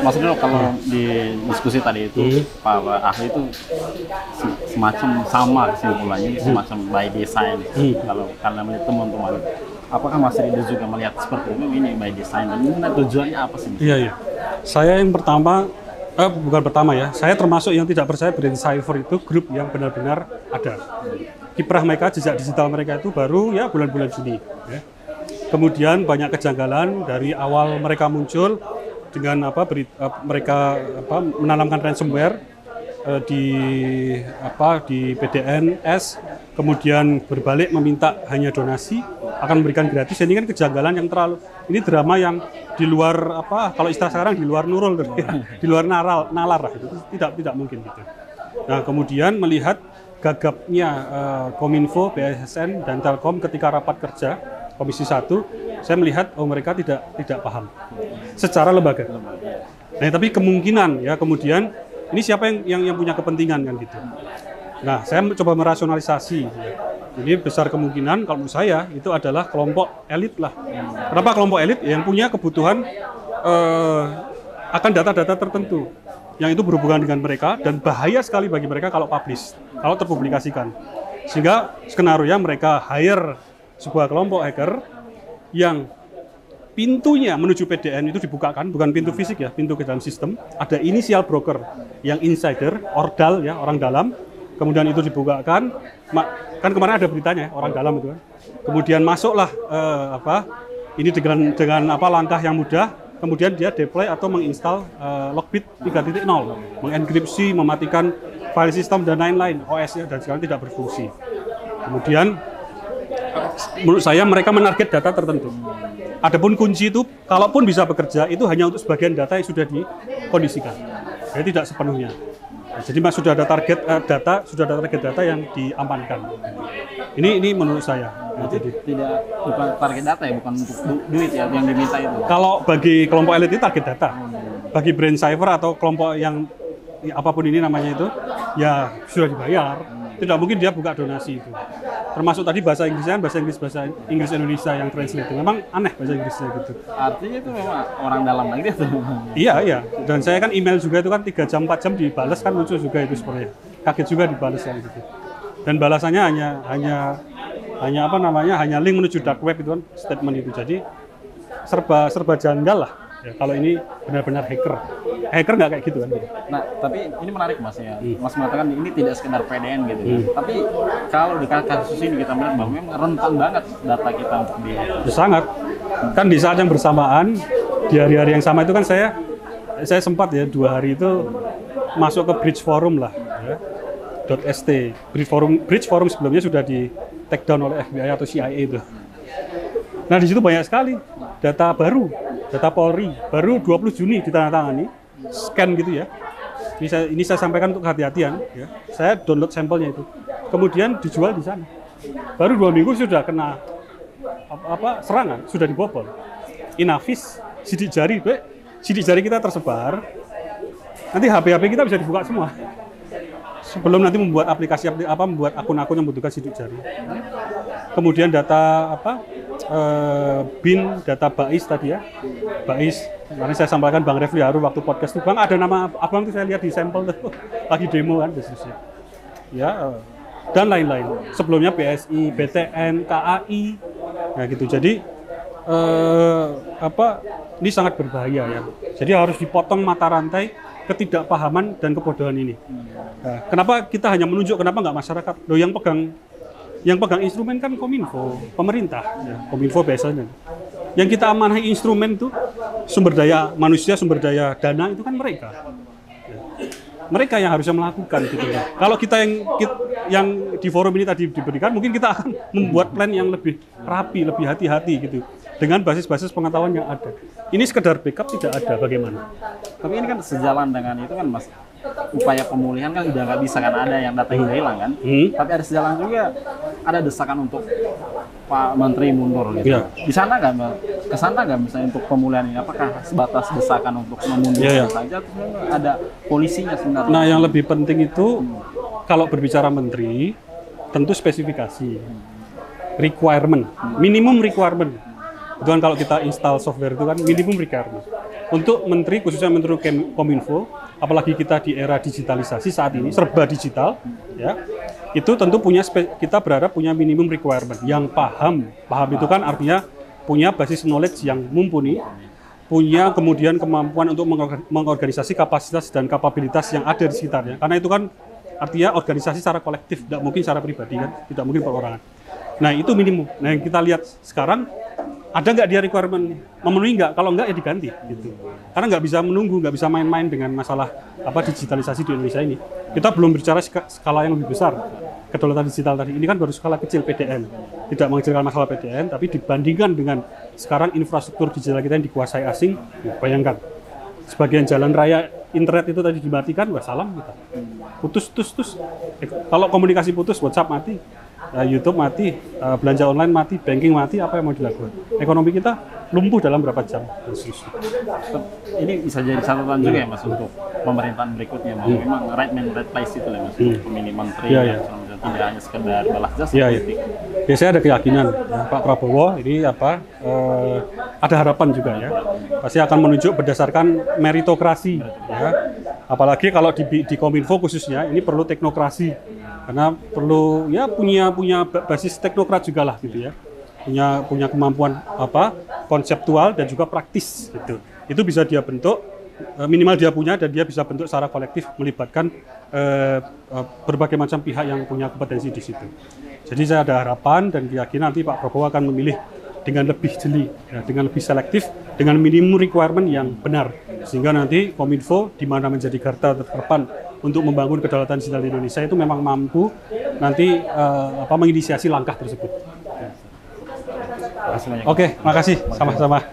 maksudnya kalau di diskusi tadi itu Pak Ahli itu semacam sama kesimpulannya, semacam by design. Kalau kalian melihat teman-teman, apakah Mas Rido juga melihat seperti ini by design? Dan ini tujuannya apa sih? Iya. Saya yang pertama, bukan pertama ya, saya termasuk yang tidak percaya Brain Cipher itu grup yang benar-benar ada. Kiprah mereka, jejak digital mereka itu baru ya bulan-bulan Juni. Ya. Kemudian banyak kejanggalan dari awal mereka muncul dengan mereka menanamkan ransomware di PDNS, kemudian berbalik meminta hanya donasi, akan memberikan gratis. Ini kan kejanggalan yang terlalu, ini drama yang di luar kalau istilah sekarang di luar nurul, di luar nalar itu tidak mungkin gitu. Nah kemudian melihat gagapnya Kominfo, BSSN dan Telkom ketika rapat kerja Komisi 1, saya melihat mereka tidak paham secara lembaga. Nah, tapi kemungkinan ya kemudian ini siapa yang punya kepentingan kan gitu. Nah, saya coba merasionalisasi. Ini besar kemungkinan kalau menurut saya itu adalah kelompok elit lah. Kenapa kelompok elit? Yang punya kebutuhan akan data-data tertentu yang itu berhubungan dengan mereka dan bahaya sekali bagi mereka kalau publish, kalau terpublikasikan. Sehingga skenario mereka hire sebuah kelompok hacker yang pintunya menuju PDN itu dibukakan, bukan pintu fisik ya, pintu ke dalam sistem. Ada inisial broker yang insider, ordal ya, orang dalam. Kemudian itu dibukakan, kan kemarin ada beritanya orang dalam itu kan. Kemudian masuklah ini dengan langkah yang mudah. Kemudian dia deploy atau menginstal Lockbit 3.0, mengenkripsi, mematikan file system dan lain-lain, OS-nya dan sekarang tidak berfungsi. Kemudian menurut saya mereka menarget data tertentu. Adapun kunci itu, kalaupun bisa bekerja, itu hanya untuk sebagian data yang sudah dikondisikan. Jadi tidak sepenuhnya. Jadi sudah ada target data yang diamankan. Ini menurut saya. Jadi bukan target data ya, bukan untuk duit ya yang diminta itu. Kalau bagi kelompok elit itu target data. Bagi Brain Cipher atau kelompok yang apapun ini namanya itu, ya sudah dibayar. Tidak mungkin dia buka donasi itu. Termasuk tadi bahasa Inggrisnya, bahasa Inggris Indonesia yang translate. Memang aneh bahasa Inggrisnya gitu. Artinya itu memang orang dalam lagi tuh. Iya. Dan saya kan email juga itu kan 3 jam 4 jam dibalas kan muncul juga itu sebenarnya. Kaget juga dibalas kan gitu. Dan balasannya hanya link menuju dark web itu kan statement itu. Jadi serba janggal lah. Ya, kalau ini benar-benar hacker nggak kayak gitu kan? Nah, tapi ini menarik Mas ya. Mas mengatakan ini tidak sekedar PDN gitu. Tapi kalau di kasus ini kita melihat bahwa memang rentan banget data kita untuk di. Sangat. Kan di saat yang bersamaan di hari-hari yang sama itu kan saya sempat ya 2 hari itu masuk ke Bridge Forum lah. Ya. .st. Bridge Forum sebelumnya sudah di take down oleh FBI atau CIA itu. Nah di situ banyak sekali data baru. Data Polri baru 20 Juni ditandatangani, scan gitu ya. Ini saya sampaikan untuk kehati-hatian. Ya. Saya download sampelnya itu, kemudian dijual di sana. Baru 2 minggu sudah kena serangan, sudah dibobol. Inavis, sidik jari kita tersebar. Nanti HP kita bisa dibuka semua. Sebelum nanti membuat aplikasi membuat akun-akun yang membutuhkan sidik jari. Kemudian data BIN, data BAIS tadi ya. BAIS, kemarin saya sampaikan Bang Refli Haru waktu podcast itu, Bang ada nama abang itu saya lihat di sampel tuh, lagi demo kan bisnisnya. Ya, dan lain-lain. Sebelumnya BSI, BTN, KAI, nah gitu. Jadi ini sangat berbahaya ya. Jadi harus dipotong mata rantai ketidakpahaman dan kebodohan ini. Nah, kenapa kita hanya menunjuk, kenapa nggak masyarakat? Loh, yang pegang instrumen kan Kominfo, pemerintah, ya, Kominfo biasanya. Yang kita amanahi instrumen itu sumber daya manusia, sumber daya dana itu kan mereka. Ya. Mereka yang harusnya melakukan gitu. Kalau kita yang di forum ini tadi diberikan, mungkin kita akan membuat plan yang lebih rapi, lebih hati-hati gitu. Dengan basis-basis pengetahuan yang ada. Ini sekedar backup tidak ada, bagaimana? Tapi ini kan sejalan dengan itu kan Mas, upaya pemulihan kan udah nggak bisa kan, ada yang data hilang kan. Tapi ada sejalan juga, ada desakan untuk Pak Menteri mundur gitu. Ya. Di sana nggak, kesana nggak misalnya untuk pemulihan ini? Apakah sebatas desakan untuk memundurkan saja, atau ada polisinya sebenarnya? Nah, yang lebih penting itu kalau berbicara menteri, tentu spesifikasi, requirement, minimum requirement. Itu kan kalau kita install software itu kan minimum requirement. untuk menteri, khususnya Menteri Kominfo, apalagi kita di era digitalisasi saat ini, serba digital, ya, itu tentu kita berharap punya minimum requirement yang paham itu kan artinya punya basis knowledge yang mumpuni, punya kemudian kemampuan untuk mengorganisasi kapasitas dan kapabilitas yang ada di sekitarnya, karena itu kan artinya organisasi secara kolektif, tidak mungkin secara pribadi kan, tidak mungkin perorangan. Nah itu minimum. Nah yang kita lihat sekarang, ada nggak dia requirement, memenuhi nggak? Kalau nggak ya diganti gitu. Karena nggak bisa menunggu, nggak bisa main-main dengan masalah digitalisasi di Indonesia ini. Kita belum bicara skala yang lebih besar. Kedaulatan digital tadi ini kan baru skala kecil PDN, tidak mengecilkan masalah PDN, tapi dibandingkan dengan sekarang infrastruktur digital kita yang dikuasai asing, bayangkan sebagian jalan raya internet itu tadi dimatikan, wah salam kita. Putus. Kalau komunikasi putus, WhatsApp mati, YouTube mati, belanja online mati, banking mati, apa yang mau dilakukan? Ekonomi kita lumpuh dalam berapa jam? Ini bisa jadi catatan juga ya Mas untuk pemerintahan berikutnya, memang right man, right place itu lah Mas, pemilih menteri yang tidak hanya sekedar balas jasa politik. Ya, saya ada keyakinan Pak Prabowo ini ada harapan juga ya, pasti akan menunjuk berdasarkan meritokrasi ya. Apalagi kalau di Kominfo khususnya ini perlu teknokrasi, karena perlu ya punya basis teknokrat juga lah gitu ya, punya kemampuan konseptual dan juga praktis gitu. Itu bisa dia bentuk, minimal dia punya, dan dia bisa bentuk secara kolektif melibatkan berbagai macam pihak yang punya kompetensi di situ. Jadi saya ada harapan dan keyakinan nanti Pak Prabowo akan memilih dengan lebih jeli, ya, dengan lebih selektif, dengan minimum requirement yang benar, sehingga nanti Kominfo di mana menjadi garda terdepan untuk membangun kedaulatan digital di Indonesia itu memang mampu nanti menginisiasi langkah tersebut. Oke, makasih, sama-sama.